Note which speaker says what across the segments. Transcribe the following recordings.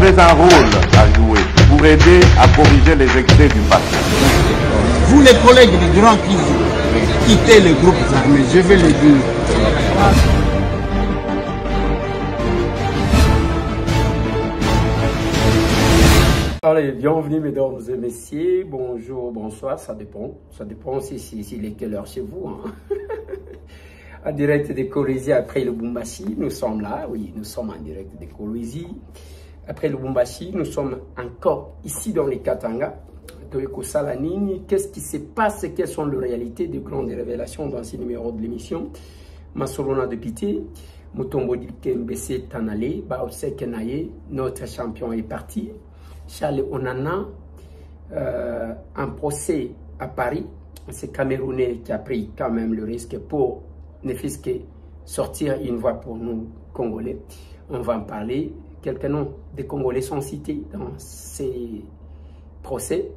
Speaker 1: avez un rôle à jouer pour aider à corriger les excès du passé.
Speaker 2: Vous les collègues du grand qui quittez les groupes armés, je vais le dire.
Speaker 3: Allez, bienvenue mesdames et messieurs, bonjour, bonsoir, ça dépend aussi s'il est quelle heure chez vous. Hein. En direct de Kolwezi après le Lubumbashi, nous sommes là, oui, nous sommes en direct de Kolwezi. Après le Lubumbashi, nous sommes encore ici dans les Katanga. Qu'est-ce qui se passe? Quelles sont les réalités de grandes révélations dans ce numéro de l'émission? Masolona de Pité, Mutombo Mbese Tanale, Baosek Naye, notre champion est parti. Charles Onana, un procès à Paris, c'est Camerounais qui a pris quand même le risque pour ne fût-ce que sortir une voix pour nous Congolais. On va en parler. Quelques noms de Congolais sont cités dans ces procès.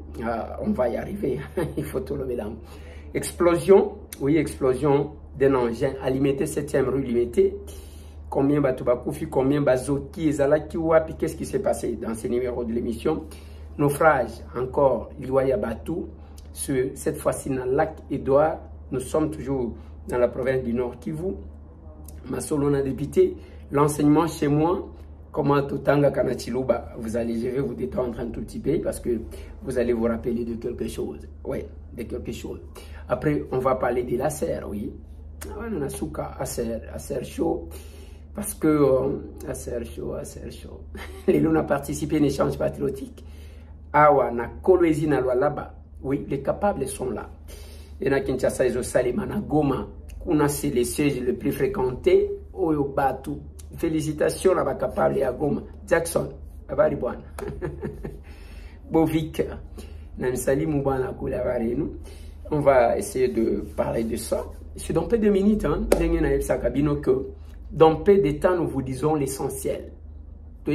Speaker 3: On va y arriver, il faut tout le mesdames. Explosion, oui, explosion d'un engin alimenté, 7e rue limitée. Combien Batoubakufi, combien Bazoki, Zalaki, Wapi, qu'est-ce qui s'est passé dans ces numéros de l'émission? Naufrage, encore, Liwaya Batou, cette fois-ci dans le lac Édouard. Nous sommes toujours dans la province du Nord Kivu. Masolona député, l'enseignement chez moi, comment Totanga Kanachiluba, je vais vous détendre un tout petit peu parce que vous allez vous rappeler de quelque chose. Oui, de quelque chose. Après, on va parler de la serre, oui. On a souka à serre chaud. Parce que, à serre chaud. Les gens ont participé à un échange patriotique. Awa, na Kolwezi na là-bas. Oui, les capables sont là. Et na Kinshasa, ils ont Salima, na Goma. On c'est les sièges les plus fréquentés. Oyo Batu. Félicitations à capable à Goma. Jackson, Abaribouane. Bovik. Namsali Moubana Koulavarenu. On va essayer de parler de ça. C'est dans peu de minutes, hein. Dans peu de temps, nous vous disons l'essentiel. Ce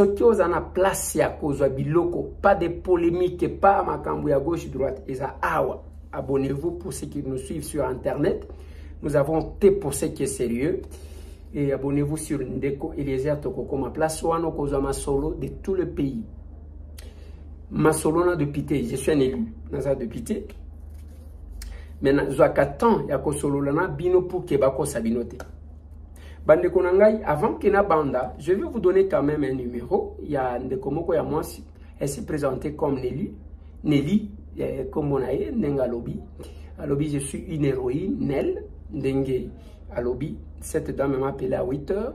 Speaker 3: qui est en place, pas de polémique, pas makambu à gauche droite. Abonnez-vous pour ceux qui nous suivent sur Internet. Nous avons T pour ceux qui est sérieux. Et abonnez-vous sur Ndeko Eliezer Tokoko, ma place Wano Kozama Solo de tout le pays. Masolona de Pité, je suis un élu. Naza de Pité. Maintenant, Zouakatan, Yako Sololana, Bino pour Kebako Sabinote. Bande Konangai, avant que na banda, je vais vous donner quand même un numéro. Il y a Ndekomoko ya moi, elle s'est présentée comme Nelly, comme on a dit, Nenga Lobi. À Lobi, je suis une héroïne, Nel, Ndenge, à Lobi. Cette dame m'a appelé à 8 h,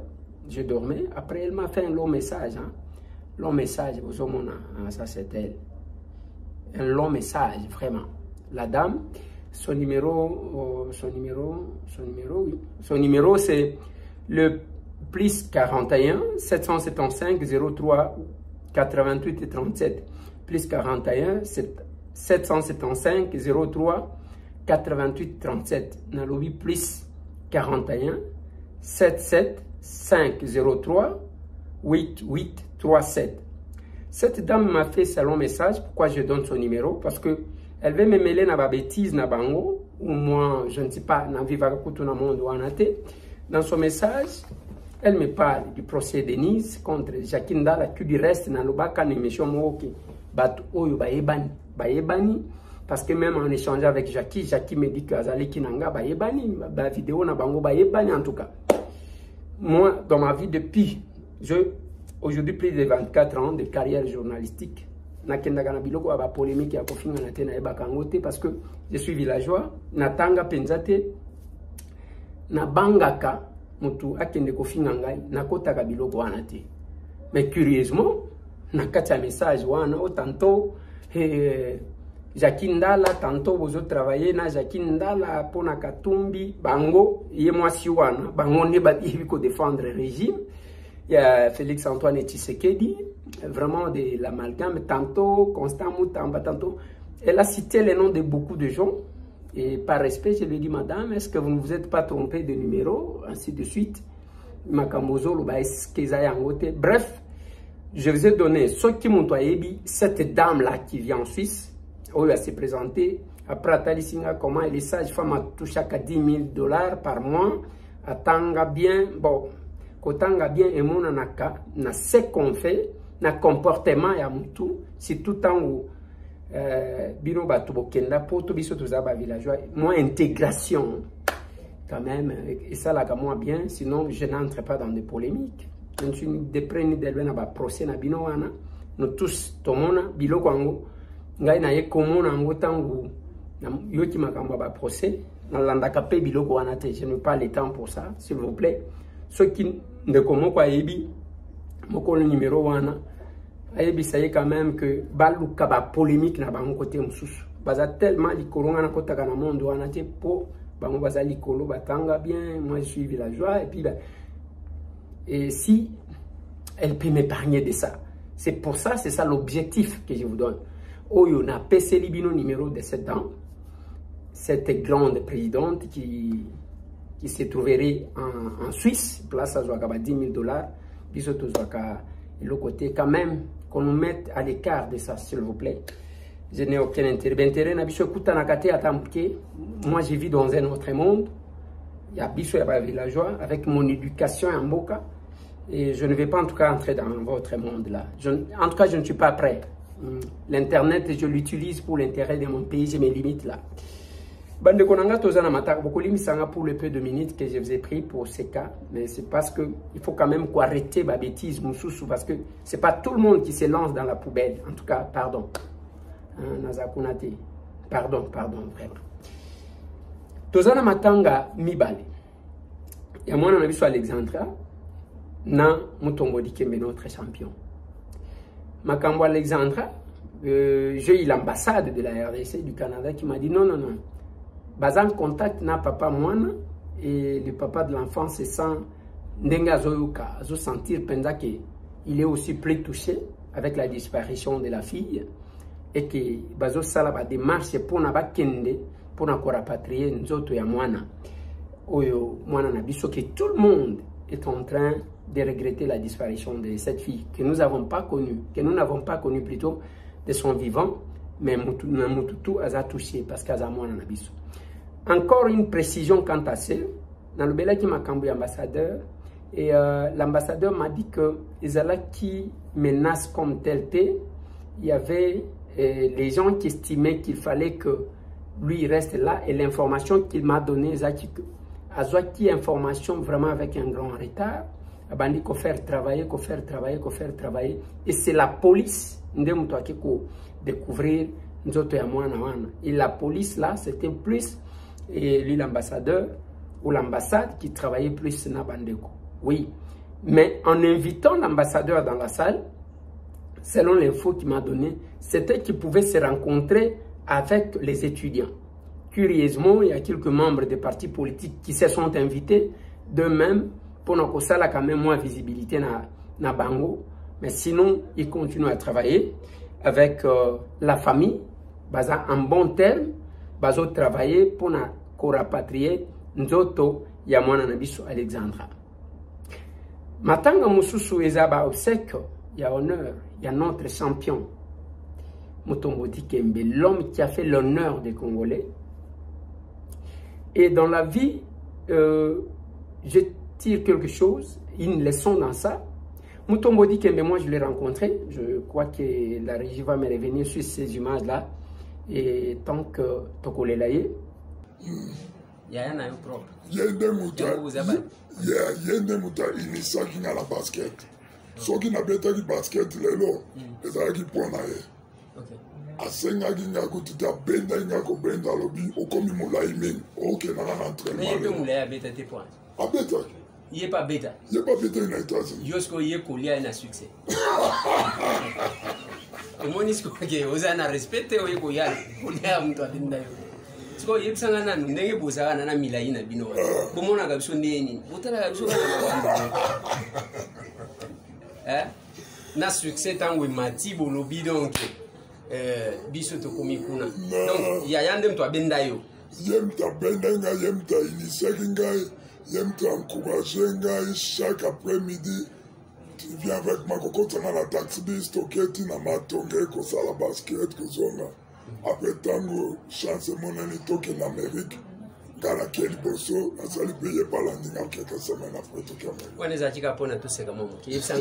Speaker 3: je dormais. Après, elle m'a fait un long message. Hein. Long message, vous avez ça c'est elle. Un long message, vraiment. La dame, son numéro c'est le plus 41 775 03 88 37 plus 41 775 03 88 37 Nalobi plus 41 77 503 88 37. Cette dame m'a fait ce long message. Pourquoi je donne son numéro? Parce que elle veut me mêler dans ma bêtise, na bango, ou moi, je ne sais pas, dans le monde ou en athée. Dans son message, elle me parle du procès de Nice contre Jackie Ndala, qui du reste, dans le baka, n'émission moki, bat oyo baebani, parce que même en échangeant avec Jackie me dit que Azali Kinanga baebani, ba vidéo na bango baebani en tout cas. Moi, dans ma vie depuis, aujourd'hui plus de 24 ans de carrière journalistique, polémique parce que je suis villageois, natanga penzate, na bangaka, mutu akende kofinga ngai, nakotaka biloko wana te. Mais curieusement, nakati message wana, tantôt, Jackie Ndala, tantôt vous travaillez na Jackie Ndala, pona katumbi, bango, ye mwasi wana, bango ne bati ko défendre le régime. Il y a Félix Antoine Tshisekedi, vraiment de l'amalgame, tantôt Constant Moutamba, tantôt. Elle a cité les noms de beaucoup de gens. Et par respect, je lui ai dit, madame, est-ce que vous ne vous êtes pas trompé de numéro? Ainsi de suite. Bref, je vous ai donné ce qui m'ont dit, cette dame-là qui vient en Suisse, où elle s'est présentée. Après, Talisinga, comment elle est sage-femme, a touché à 10 000 $ par mois. À Tanga bien, bon. kotanga bien emona na ce qu'on fait na comportement ya mutu si tout tango bino bato bokenda poto biso toza ba villageois moi intégration quand même et ça là moi bien sinon je n'entre pas dans des polémiques je suis de prendre de loin na procès na bino wana nous tous tomona biloko ngo ngai na ye komona ngo tango yoki makambo ba procès na landaka pe biloko wana te je n'ai pas le temps pour ça s'il vous plaît ceux qui ne comment quoi yebi moko le numéro wana ayebi ça y quand même que baluka ba polémique na bango côté mususu baza tellement likolo na kotaka na monde wana te po bango baza likolo batanga bien moi je suis villageois et puis et si elle peut m'épargner de ça c'est pour ça c'est ça l'objectif que je vous donne oyo na PC libino numéro de 7 ans cette grande présidente qui se trouverait en Suisse place à Zouakaba $10 000 bisoto Zouaka et le côté quand même qu'on nous mette à l'écart de ça s'il vous plaît je n'ai aucun intérêt na biso kuta na kate atambuke moi je vis dans un autre monde il y a biso ya villageois avec mon éducation en mboka et je ne vais pas en tout cas entrer dans votre monde là en tout cas je ne suis pas prêt l'internet je l'utilise pour l'intérêt de mon pays j'ai mes limites là bande konanga tozana mataka bokolimisanga pour le peu de minutes que je vous ai pris pour ces cas mais c'est parce que il faut quand même arrêter ma bêtise mususu parce que c'est pas tout le monde qui se lance dans la poubelle en tout cas pardon nazakunate pardon vraiment tozana matanga mibale ya mwana na biso Alexandra na Mutombo Dikembe notre champion makambo Alexandra j'ai eu l'ambassade de la RDC du Canada qui m'a dit non bazan contact na papa moana et le papa de l'enfant se sent ndenga zoyuka zo sentir pendant que il est aussi plus touché avec la disparition de la fille et que bazo sala ba démarche pour na bakende pour na ko rapatrier nzoto ya mwana oyo mwana na biso que tout le monde est en train de regretter la disparition de cette fille que nous n'avons pas connue plutôt de son vivant mais mututu aza touché parce qu'aza mwana na biso. Encore une précision quant à ça, dans le bel qui m'a cambié ambassadeur, et l'ambassadeur m'a dit que les Ala qui menacent comme tel, il y avait les gens qui estimaient qu'il fallait que lui reste là et l'information qu'il m'a donnée, qui information vraiment avec un grand retard, il dit qu'il faut faire travailler, et c'est la police qui découvrir et la police là, c'était plus et lui l'ambassadeur ou l'ambassade qui travaillait plus na Bandeko. Oui, mais en invitant l'ambassadeur dans la salle, selon l'info qu'il m'a donné, c'était qu'il pouvait se rencontrer avec les étudiants. Curieusement, il y a quelques membres des partis politiques qui se sont invités d'eux-mêmes pour que ça ait quand même moins visibilité na Bango. Mais sinon, ils continuent à travailler avec la famille, en bon terme, bazo travailler pour na ko rapatrier nzoto ya mwana na biso Alexandra. Matanga mususu ezaba obsèque ya honneur ya notre champion Mutombo Dikembe, l'homme qui a fait l'honneur des Congolais. Et dans la vie, je tire quelque chose, une leçon dans ça. Mutombo Dikembe, moi je l'ai rencontré, je crois que la régie va me revenir sur ces images-là. Et tant que Tokole Laye, il y a un propre.
Speaker 4: Il y a un mouta initial qui a la basket. Ceux qui n'ont pas de basket, les gens qui prennent la asenga qui n'a pas de benda, il n'y a pas de benda lobby, au comme il moula imen, au qui n'a pas d'entraînement.
Speaker 3: Mais il peut mouler à bêta tes points.
Speaker 4: À bêta?
Speaker 3: Il n'est pas bêta.
Speaker 4: Il n'est pas bêta in États-Unis.
Speaker 3: Jusqu'au y est collé à un succès. Et moi, je suis respecté, je suis collé à un succès. So yebsanga nanu ndenge bozaka na milayi na bino bomona ka biso ndeni botala ka biso na succès tango mati bolobi donc biso to komi kuna donc ya yande mto abenda yo
Speaker 4: yemta benda nga yemta initier ngai yemta encourager ngai chaque après-midi tu viens avec ma cocotte na la taxi bis toketi na matonge ko sala basket ko zonga. Après tango chance mon ami toke en Amérique Galakeli Bosso, Nazali payé par l'ending en quelques semaines après tout cas.
Speaker 3: On est à dire qu'on a tous ces gamins qui sont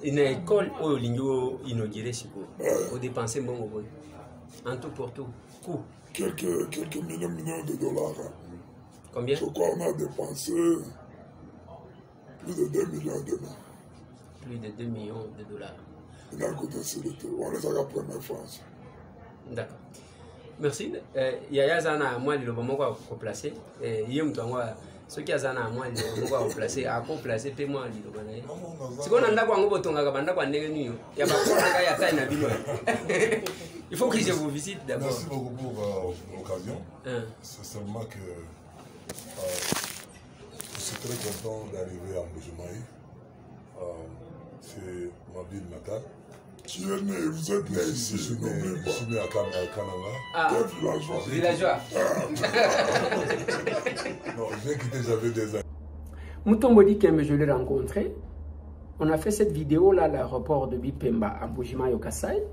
Speaker 3: une école où l'ingénieur inauguré au dépenser bon en tout pour tout. Coût.
Speaker 4: Quelques millions de dollars.
Speaker 3: Combien?
Speaker 4: Je crois qu'on a dépensé plus de 2 millions de dollars.
Speaker 3: Plus de 2 millions de dollars.
Speaker 4: Il a coûté sur le tour. On les a la première France.
Speaker 3: D'accord. Merci. Il y a Zana à moi, le moment où on placer. Il y a ceux qui ont Zana à moi, le moment où on placer. À quoi placer, paie-moi. Si on a un d'accord, on va tomber à un il y a pas de taille à il faut que je vous visite d'abord.
Speaker 4: Merci beaucoup pour l'occasion. C'est seulement que je suis très content d'arriver à Mbujimayi. C'est ma ville natale. Tu es né, vous êtes né ici, je suis né à Kananga.
Speaker 3: Ah, villageois.
Speaker 4: Non, j'ai quitté, j'avais des années.
Speaker 3: Mutombo dit que je l'ai rencontré. On a fait cette vidéo là à l'aéroport de Bipemba à Mbujimayi au Kasaï.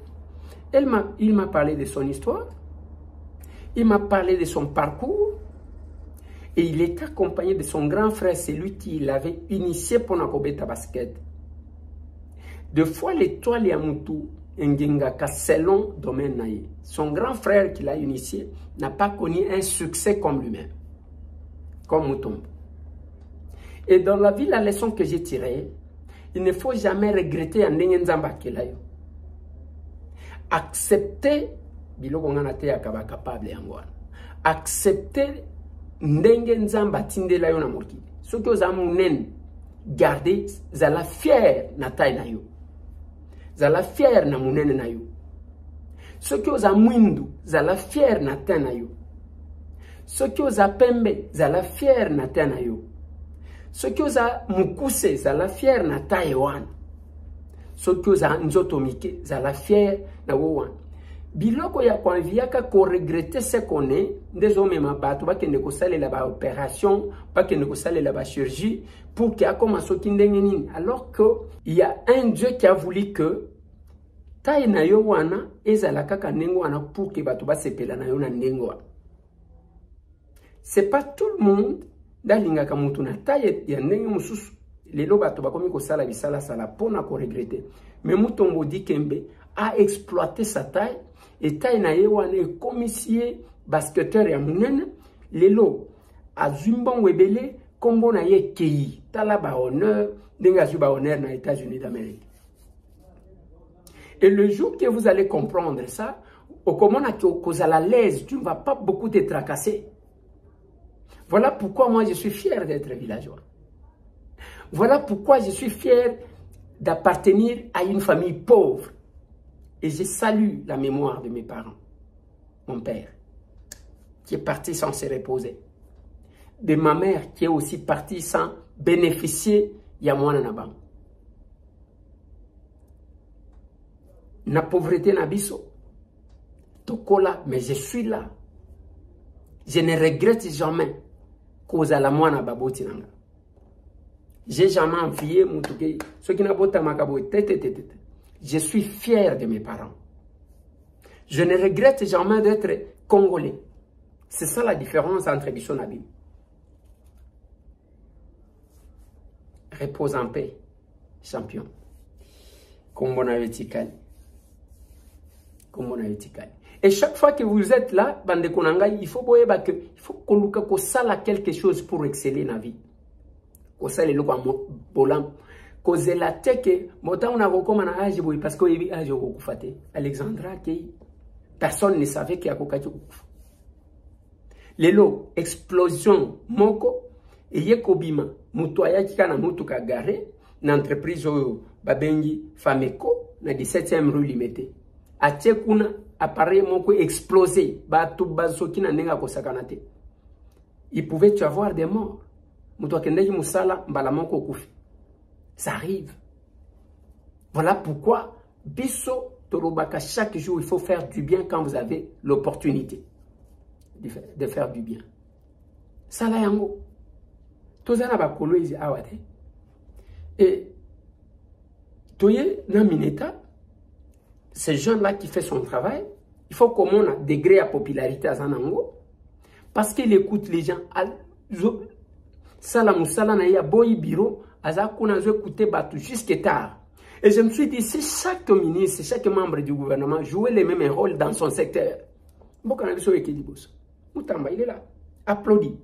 Speaker 3: Il m'a parlé de son histoire. Il m'a parlé de son parcours. Et il est accompagné de son grand frère, c'est lui qui l'avait initié pour Nakobeta Basket. Deux fois l'étoile Yamutu, Ngenga Kasselon domaine naïe. Son grand frère qui l'a initié n'a pas connu un succès comme lui-même, comme Mutombo. Et dans la vie, la leçon que j'ai tirée, il ne faut jamais regretter un Nzamba Kelayo. Accepter, biloko ngana te akaba capable yangwana. Accepter ndenge nzamba tindela yo na mokili. Soki oza munene, garder zala fier na taille na yo. Zala fier na munene na yo. Soki oza mwindu, zala fier na taille na yo. Soki oza pembe, zala fier na taille na yo. Soki oza mukuse, zala fier na taille wana. Soki oza nzoto mike, zala fier na wana. Biloko ya kwanviaka ko regretter ce qu'on est, désormais ma bato ba kende ko salela ba opération, ba kende ko salela ba chirurgie pour qu'il y a comme soki ndenge nini, alors que il y a un Dieu qui a voulu que taille na yo wana ezala kaka ndenge wana pour que bato ba sepela na yo na ndenge wana. C'est pas tout le monde dalingaka mutu na taille ya ndenge mususu. Lelo bato ba komi ko sala bisala sala pona ko regretter. Mais Mutombo dit Kembe a exploité sa taille. Et taille na ye wana commissaire basketteur ya munene lelo azumbon webele kombo na ye kei tala ba honneur denga zu ba honneur na États-Unis d'Amérique. Et le jour que vous allez comprendre ça, au comment na cause à l'aise, tu ne vas pas beaucoup te tracasser. Voilà pourquoi moi je suis fier d'être villageois. Voilà pourquoi je suis fier d'appartenir à une famille pauvre. Et je salue la mémoire de mes parents. Mon père, qui est parti sans se reposer. De ma mère, qui est aussi partie sans bénéficier de Yamouana Nabang. Na pauvreté nabiso. Tokola, mais je suis là. Je ne regrette jamais cause à la moine baboti nanga. J'ai jamais envié mon touké. Ce qui n'a pas été makabo, je suis fier de mes parents. Je ne regrette jamais d'être congolais. C'est ça la différence entre Bishon et Nabi. Repose en paix, champion. Et chaque fois que vous êtes là, Bande Konanga, il faut que ça quelque chose pour exceller dans la vie. Ko ça le bolam. Cause la teke, mota on a recommandé na âge boy parce que il âge ko kufate. Alexandra qui personne ne savait qu'il y a kokati kufa. Lelo explosion moko et yekobima mutoya kika mutu ka garé na entreprise oyo babengi Fameco na 17e rue Limete. Atie kuna appareil moko explosé ba tout bazoki na nenga ko sakanate. Il pouvait y avoir des morts. Muto akendeki musala mbala moko kufi. Ça arrive. Voilà pourquoi, biso torobaka, chaque jour, il faut faire du bien quand vous avez l'opportunité de faire du bien. Ça là yango. Tozana ba koloizi awate. Et toye na mineta, ce jeune là qui fait son travail, il faut qu'on a degré à popularité à Zanango Parce qu'il écoute les gens. Salamou Salanaïa, Boy Biro, Azakuna écouté Batu jusqu'à tard. Et je me suis dit, si chaque ministre, chaque membre du gouvernement jouait le même rôle dans son secteur, Moutamba, il est là. Applaudis.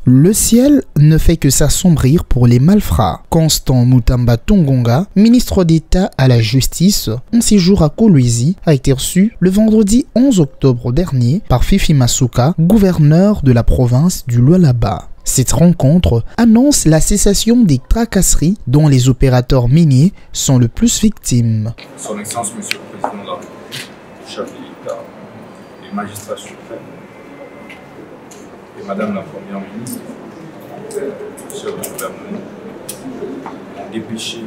Speaker 5: Le ciel ne fait que s'assombrir pour les malfrats. Constant Moutamba Tongonga, ministre d'État à la Justice, en séjour à Kolwezi, a été reçu le vendredi 11 octobre dernier par Fifi Masuka, gouverneur de la province du Lualaba. Cette rencontre annonce la cessation des tracasseries dont les opérateurs miniers sont le plus victimes.
Speaker 6: Son Excellence, Monsieur le Président de la République, chef de l'État, les magistrats suprêmes, et Madame la Première ministre, chef du gouvernement, ont dépêché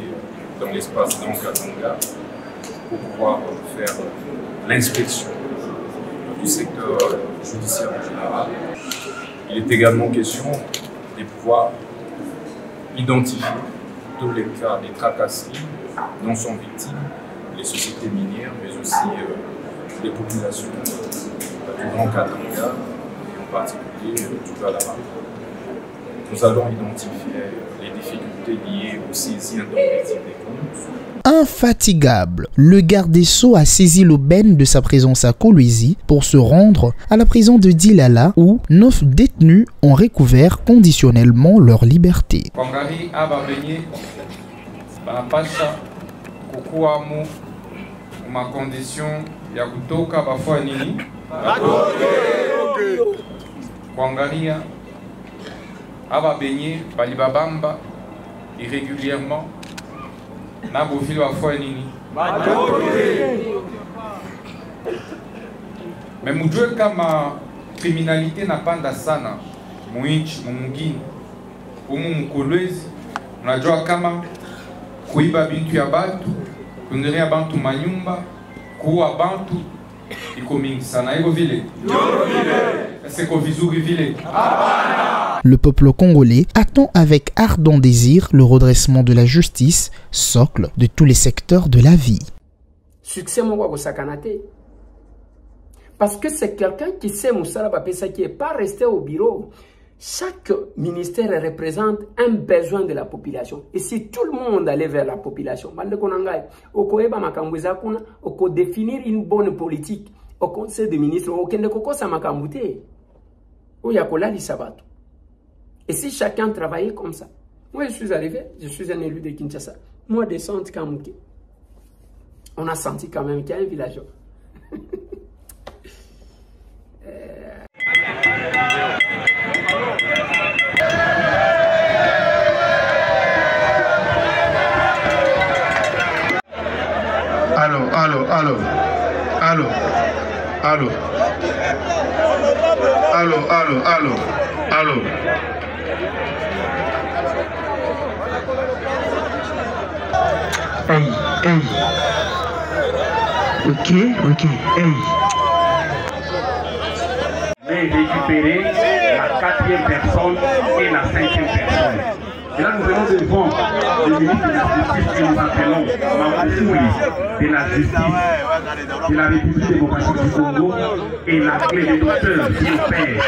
Speaker 6: dans l'espace d'Ankatanga pour pouvoir faire l'inspection du secteur judiciaire en général. Il est également question de pouvoir identifier tous les cas des tracasseries dont sont victimes les sociétés minières, mais aussi les populations du Grand Katanga, et en particulier du Lualaba. Nous allons identifier les difficultés liées aux saisies intempestives des comptes.
Speaker 5: Infatigable, le garde des Sceaux a saisi l'aubaine de sa présence à Kolwezi pour se rendre à la prison de Dilala où 9 détenus ont recouvert conditionnellement leur liberté.
Speaker 6: Irrégulièrement. Mais mujue kama criminalité na panda sana muinchi mungini umu mkolwezi unajua kama kuiba bintu ya batu kungeria bantu manyumba kuwa bantu iko mingi sana iko vile c'est ko vizuri vile.
Speaker 5: Le peuple congolais attend avec ardent désir le redressement de la justice, socle de tous les secteurs de la vie.
Speaker 3: Succès mon sakanate. Parce que c'est quelqu'un qui sait Moussala Bapesa qui n'est pas resté au bureau. Chaque ministère représente un besoin de la population. Et si tout le monde allait vers la population, on peut définir une bonne politique au conseil des ministres. Et si chacun travaillait comme ça, moi je suis arrivé, je suis un élu de Kinshasa, moi de Sante Kamouké, on a senti quand même qu'il y a un villageois.
Speaker 7: Allô. Hey. Ok, hey.
Speaker 8: Mais récupérer la 4e personne et la 5e personne. Et là, nous venons devant le ministre de la Justice que nous appelons Mamoufouli de la Justice de la République démocratique du Congo et la clé des docteurs qui nous payent.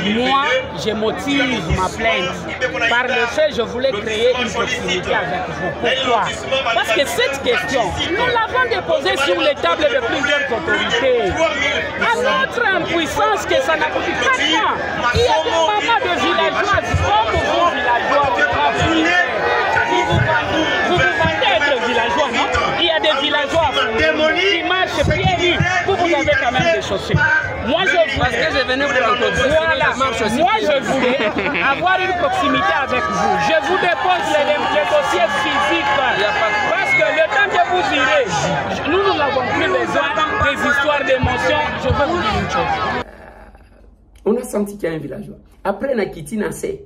Speaker 9: Moi, je motive ma plainte par le fait que je voulais créer une proximité avec vous. Pourquoi? Parce que cette question, nous l'avons déposée sur les tables de plusieurs autorités. À notre impuissance que ça n'a coûté pas rien. Il y a des mamans de villageois, comme vous, villageois, vous vendez être villageois, non? Il y a des villageois qui marchent pieds nus. Vous avez quand même des chaussures. Moi, je
Speaker 3: venu pour entendre.
Speaker 9: Voilà, moi je voulais avoir une proximité avec vous. Je vous dépose les dossiers physiques. Parce que le temps que vous irez, nous n'avons plus besoin des histoires d'émotions. Je veux vous dire une chose.
Speaker 3: On a senti qu'il y a un villageois. Après, na kiti na se,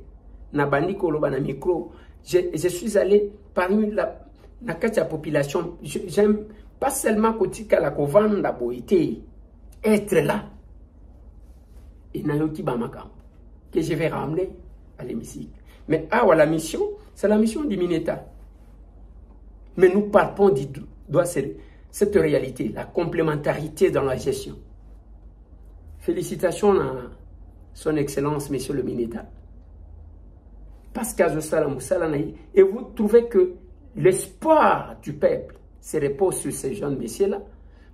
Speaker 3: na bandi koloba na micro, je suis allé parmi la population. J'aime pas seulement kotika la kovanda boité, être là. Et nayoki bamakam, que je vais ramener à l'hémicycle. Mais la mission, c'est la mission du Mineta. Mais nous parlons de cette réalité, la complémentarité dans la gestion. Félicitations à son Excellence, Monsieur le Mineta. Pascal Salamoussalanaï. Et vous trouvez que l'espoir du peuple se repose sur ces jeunes messieurs-là.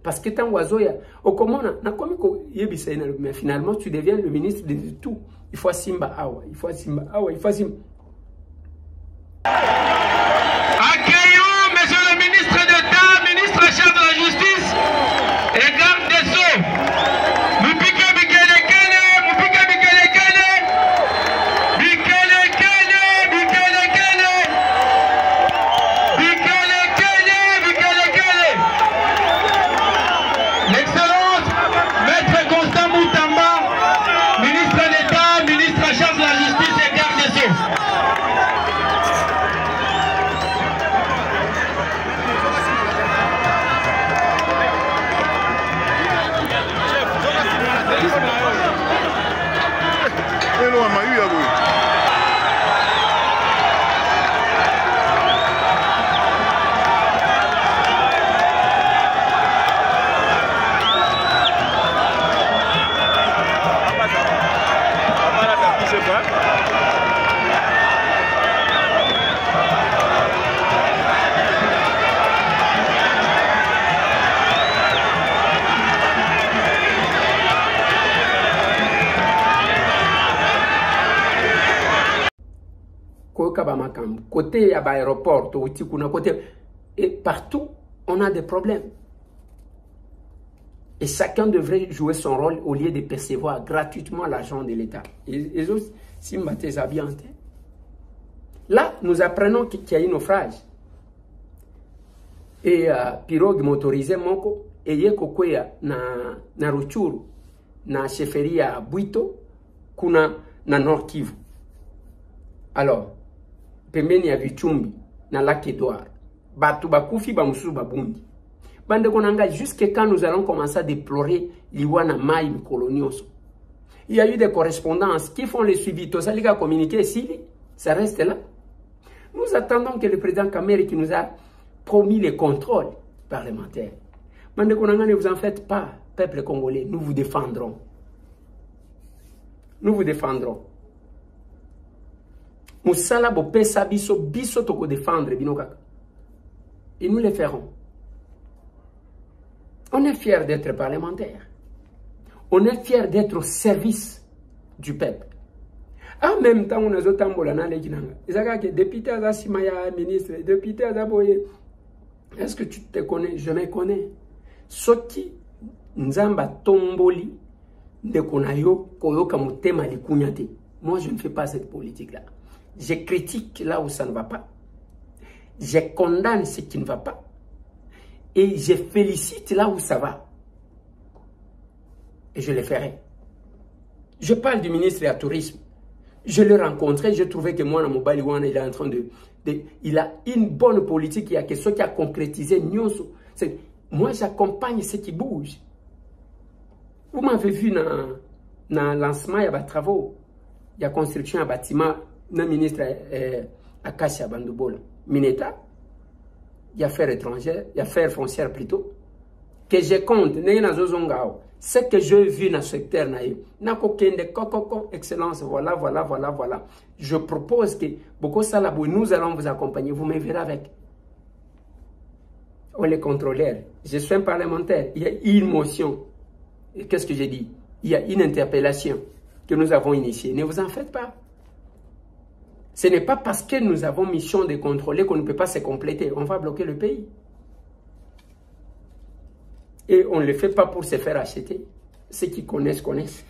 Speaker 3: Parce que tant oiseau, mais finalement, tu deviens le ministre de tout. Il faut Simba Awa, il faut Simba Awa, il faut Simba.
Speaker 7: Accueillons, monsieur le ministre d'État, ministre chef de la Justice et garde des Sceaux.
Speaker 3: Côté aéroport, et partout, on a des problèmes. Et chacun devrait jouer son rôle au lieu de percevoir gratuitement l'argent de l'État. Là, nous apprenons qu'il y a un naufrage. Et pirogue motorisée, et il y a na Ruchuru, na chefferie à Buito, kuna na Nord Kivu. Alors, pembeni ya Vichumbi na Lac Edouard, batu bakufi ba mususu babundi. Bande konanga, jusqu'à quand nous allons commencer à déplorer l'Iwana Maï colonioso. Il y a eu des correspondances qui font le suivi. Tout ça, les gars, communiqué ici, ça reste là. Nous attendons que le président Kamere qui nous a promis les contrôles parlementaires. Bande konanga, ne vous en faites pas, peuple congolais, nous vous défendrons. Nous vous défendrons. Moussala bopesa biso toko défendre binokaka. Et nous le ferons. On est fiers d'être parlementaires. On est fiers d'être au service du peuple. En même temps, on a zotambola na lekinanga. Isaka que député Azasimaya, ministre, député Azaboye. Est-ce que tu te connais? Je me connais. Soki nzamba tomboli de konayo koyoka mutema likunyate. Moi, je ne fais pas cette politique-là. Je critique là où ça ne va pas. Je condamne ce qui ne va pas. Et je félicite là où ça va. Et je le ferai. Je parle du ministre du Tourisme. Je l'ai rencontré, je trouvais que moi, Mobali Wana, il est en train il a une bonne politique, il y a quelque chose qui a concrétisé. Moi, j'accompagne ce qui bouge. Vous m'avez vu dans le lancement, il y a des travaux. Il y a construction de bâtiment. Le ministre Akasha Bandubola, Mineta, il y a affaires étrangères, il y a affaires foncières plutôt, que je compte, ce que j'ai vu dans ce secteur, excellence, voilà. Je propose que beaucoup Salabou, nous allons vous accompagner, vous me verrez avec. On est contrôleurs, je suis un parlementaire, il y a une motion, qu'est-ce que j'ai dit? Il y a une interpellation que nous avons initiée, ne vous en faites pas. Ce n'est pas parce que nous avons mission de contrôler qu'on ne peut pas se compléter. On va bloquer le pays. Et on ne le fait pas pour se faire acheter. Ceux qui connaissent, connaissent.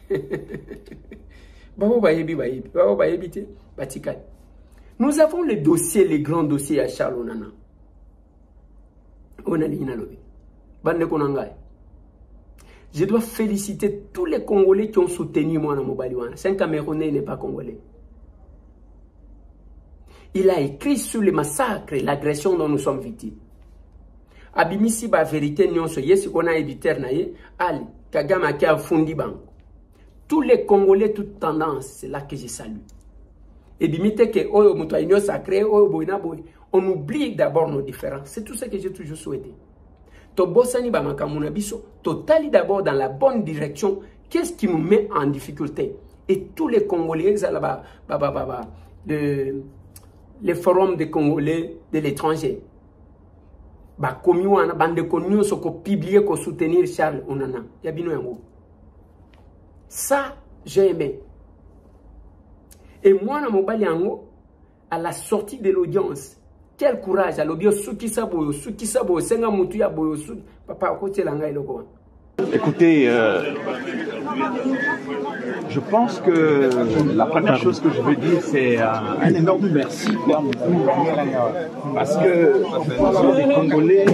Speaker 3: Nous avons les dossiers, les grands dossiers à Charles Onana. Je dois féliciter tous les Congolais qui ont soutenu moi dans Mobaliwana. C'est un Camerounais, il n'est pas Congolais. Il a écrit sur les massacres et l'agression dont nous sommes victimes. Abimisi ba vérité nyonso yesi kona éviter na ye Ali Kagame qui a fondi bango. Tous les Congolais toute tendance, c'est là que je salue. Et bimite que oyo muto union sacré oyo boina boy, on oublie d'abord nos différences. C'est tout ce que j'ai toujours souhaité. Tobosani ba makamuna biso, totali d'abord dans la bonne direction. Qu'est-ce qui nous met en difficulté? Et tous les Congolais les forums des Congolais de l'étranger. Ba komi wana bande konyo soko publier ko soutenir Charles Onana. Yabino yango. Ça, j'ai aimé. Et moi, dans mon baliango, à la sortie de l'audience, quel courage, à l'obio Sukisabo, Senga Mutuya Boyo, Papa Kote Langa et Logo.
Speaker 10: Écoutez, je pense que la première chose que je veux dire, c'est un énorme merci. Parce que les Congolais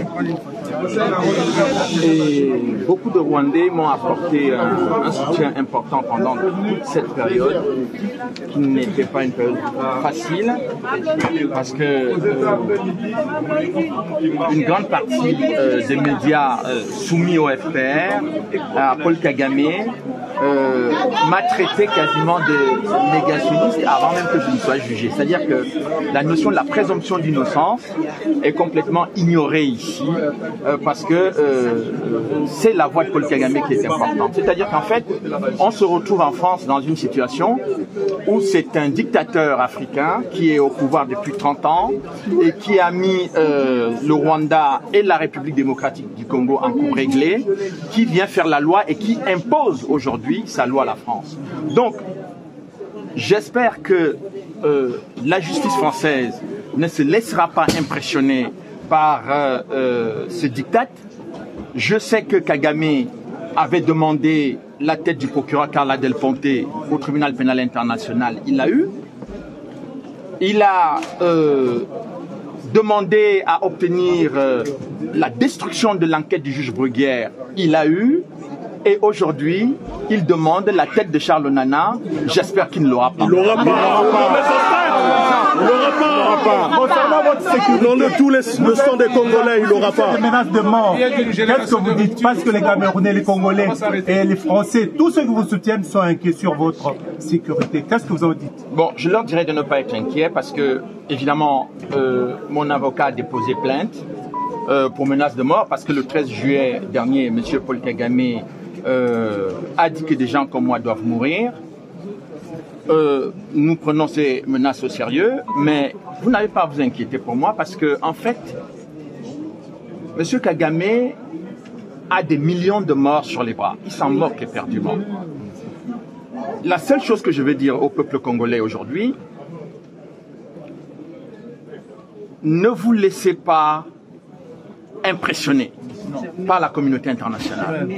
Speaker 10: et beaucoup de Rwandais m'ont apporté un soutien important pendant toute cette période, qui n'était pas une période facile, parce que une grande partie des médias soumis au FPR, à Paul Kagame, m'a traité quasiment de négationniste avant même que je ne sois jugé. C'est-à-dire que la notion de la présomption d'innocence est complètement ignorée ici, parce que c'est la voix de Paul Kagame qui est importante. C'est-à-dire qu'en fait, on se retrouve en France dans une situation où c'est un dictateur africain qui est au pouvoir depuis 30 ans et qui a mis le Rwanda et la République démocratique du Congo en coupe réglée, qui vient faire la loi et qui impose aujourd'hui sa loi à la France. Donc, j'espère que la justice française ne se laissera pas impressionner par ce diktat. Je sais que Kagame avait demandé la tête du procureur Carla Del Ponte au tribunal pénal international. Il l'a eu. Il a demandé à obtenir la destruction de l'enquête du juge Bruguière. Il l'a eu. Et aujourd'hui, il demande la tête de Charles Onana. J'espère qu'il ne l'aura pas.
Speaker 11: Il l'aura pas. Il l'aura pas. Concernant votre sécurité, tous le sang des Congolais, il l'aura pas. Des menaces de mort. Qu'est-ce que vous dites? Parce que les Camerounais, les Congolais et les Français, tous ceux qui vous soutiennent sont inquiets sur votre sécurité. Qu'est-ce que vous en dites?
Speaker 10: Bon, je leur dirais de ne pas être inquiets parce que, évidemment, mon avocat a déposé plainte pour menace de mort parce que le 13 juillet dernier, M. Paul Kagame a dit que des gens comme moi doivent mourir. Nous prenons ces menaces au sérieux, mais vous n'avez pas à vous inquiéter pour moi parce que, en fait, M. Kagame a des millions de morts sur les bras. Il s'en moque éperdument. La seule chose que je veux dire au peuple congolais aujourd'hui, ne vous laissez pas impressionner par la communauté internationale.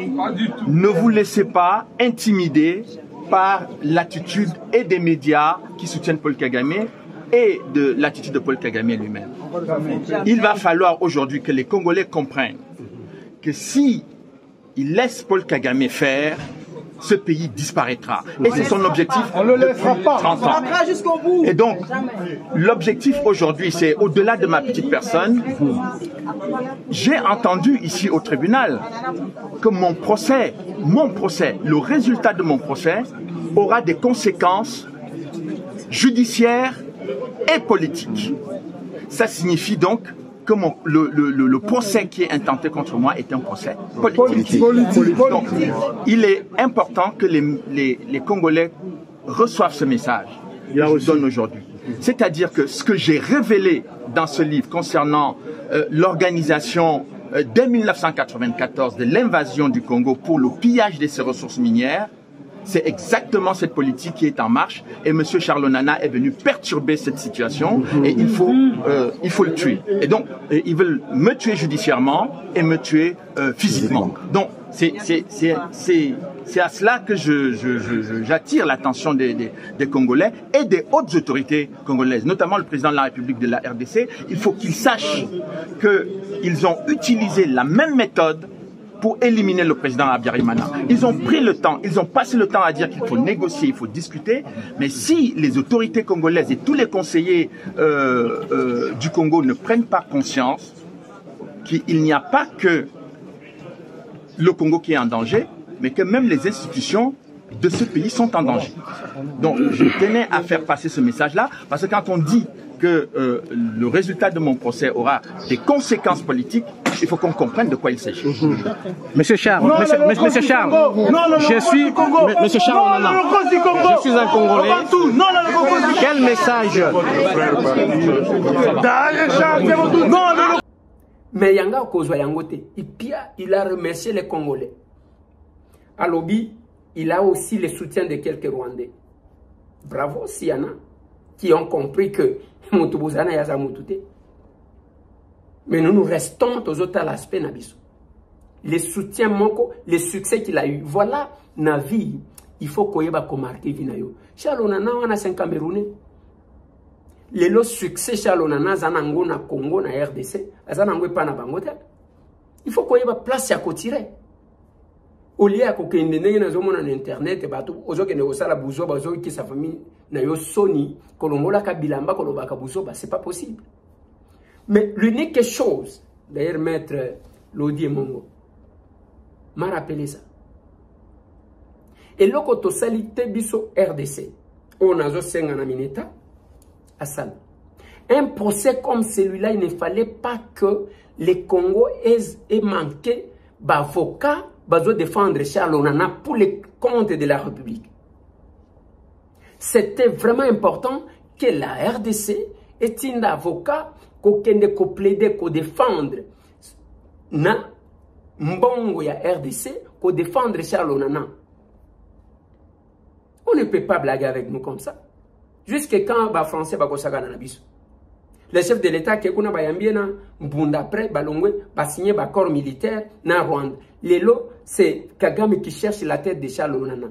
Speaker 10: Ne vous laissez pas intimider par l'attitude et des médias qui soutiennent Paul Kagame et de l'attitude de Paul Kagame lui-même. Il va falloir aujourd'hui que les Congolais comprennent que si ils laissent Paul Kagame faire, ce pays disparaîtra. Et c'est son objectif depuis 30 ans. Et donc, l'objectif aujourd'hui, c'est au-delà de ma petite personne, j'ai entendu ici au tribunal que mon procès, le résultat de mon procès aura des conséquences judiciaires et politiques. Ça signifie donc que le procès qui est intenté contre moi est un procès politique. Donc, il est important que les Congolais reçoivent ce message que je donne aujourd'hui. C'est-à-dire que ce que j'ai révélé dans ce livre concernant l'organisation dès 1994 de l'invasion du Congo pour le pillage de ses ressources minières, c'est exactement cette politique qui est en marche et M. Charles Onana est venu perturber cette situation et il faut le tuer. Et donc, ils veulent me tuer judiciairement et me tuer physiquement. Donc, C'est à cela que j'attire l'attention des Congolais et des hautes autorités congolaises, notamment le président de la République de la RDC. Il faut qu'ils sachent qu'ils ont utilisé la même méthode pour éliminer le président Habyarimana. Ils ont pris le temps, ils ont passé le temps à dire qu'il faut négocier, il faut discuter, mais si les autorités congolaises et tous les conseillers du Congo ne prennent pas conscience qu'il n'y a pas que le Congo qui est en danger, mais que même les institutions de ce pays sont en danger. Donc je tenais à faire passer ce message-là, parce que quand on dit que le résultat de mon procès aura des conséquences politiques, il faut qu'on comprenne de quoi il s'agit.
Speaker 12: Monsieur Charles, Monsieur Charles, je suis un Congolais. Quel message?
Speaker 3: Mais Yanga Kozwa Yangote, il a remercié les Congolais. À Lobi, il a aussi le soutien de quelques Rwandais. Bravo, Siana, qui ont compris que Moutoubouzana Yaza Moutouté. Mais nous restons aux autres à l'aspect Nabiso. Les soutiens Moko, les succès qu'il a eu. Voilà, Navi, il faut qu'on y ait marqué Vinayo. Chalonana, on a 5 Camerounais. Le succès Chalonana, Zanango na Congo, na RDC, Zanango pas na Bangote. Il faut qu'on y ait place à côté. Au lieu de que nous avons un internet, c'est pas possible. Mais l'unique chose, d'ailleurs, maître Lodi Mongo, m'a rappelé ça. Et là, quand on salité biso RDC, on a 5 ans mineta à Sal. Un procès comme celui-là, il ne fallait pas que les Congo aient manqué d'avocats pour défendre Charles Onana pour les comptes de la République. C'était vraiment important que la RDC ait un avocat qui plaide, qui défendre na mbongo ya RDC, qui défendre Charles Onana. On ne peut pas blaguer avec nous comme ça. Jusqu'à quand les Français vont s'en aller. Le chef de l'État qui est après signé un accord militaire na Rwanda. Lelo, c'est Kagame qui cherche la tête de Charles Onana.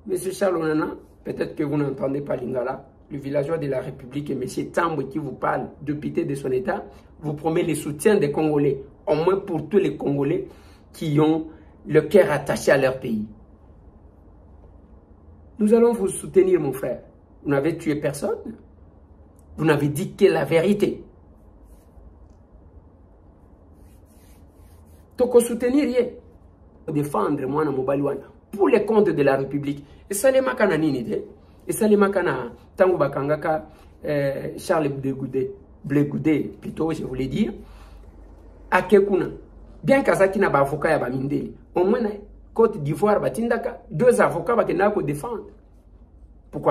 Speaker 3: Monsieur Charles Onana, peut-être que vous n'entendez pas Lingala, le villageois de la République, et M. Tambo qui vous parle député de son État, vous promet le soutien des Congolais, au moins pour tous les Congolais qui ont le cœur attaché à leur pays. Nous allons vous soutenir, mon frère. Vous n'avez tué personne. Vous n'avez dit que la vérité. Donc, soutenir, défendre moi, pour les comptes de la République. Et ça, les makana nini, et ça, les makana, tango bakangaka, Charles Blegoudé, plutôt, je voulais dire, à Kekuna. Bien qu'Azaki n'a pas avocat à Bamindé, au moins, Côte d'Ivoire, 2 avocats qui n'ont pas défendre.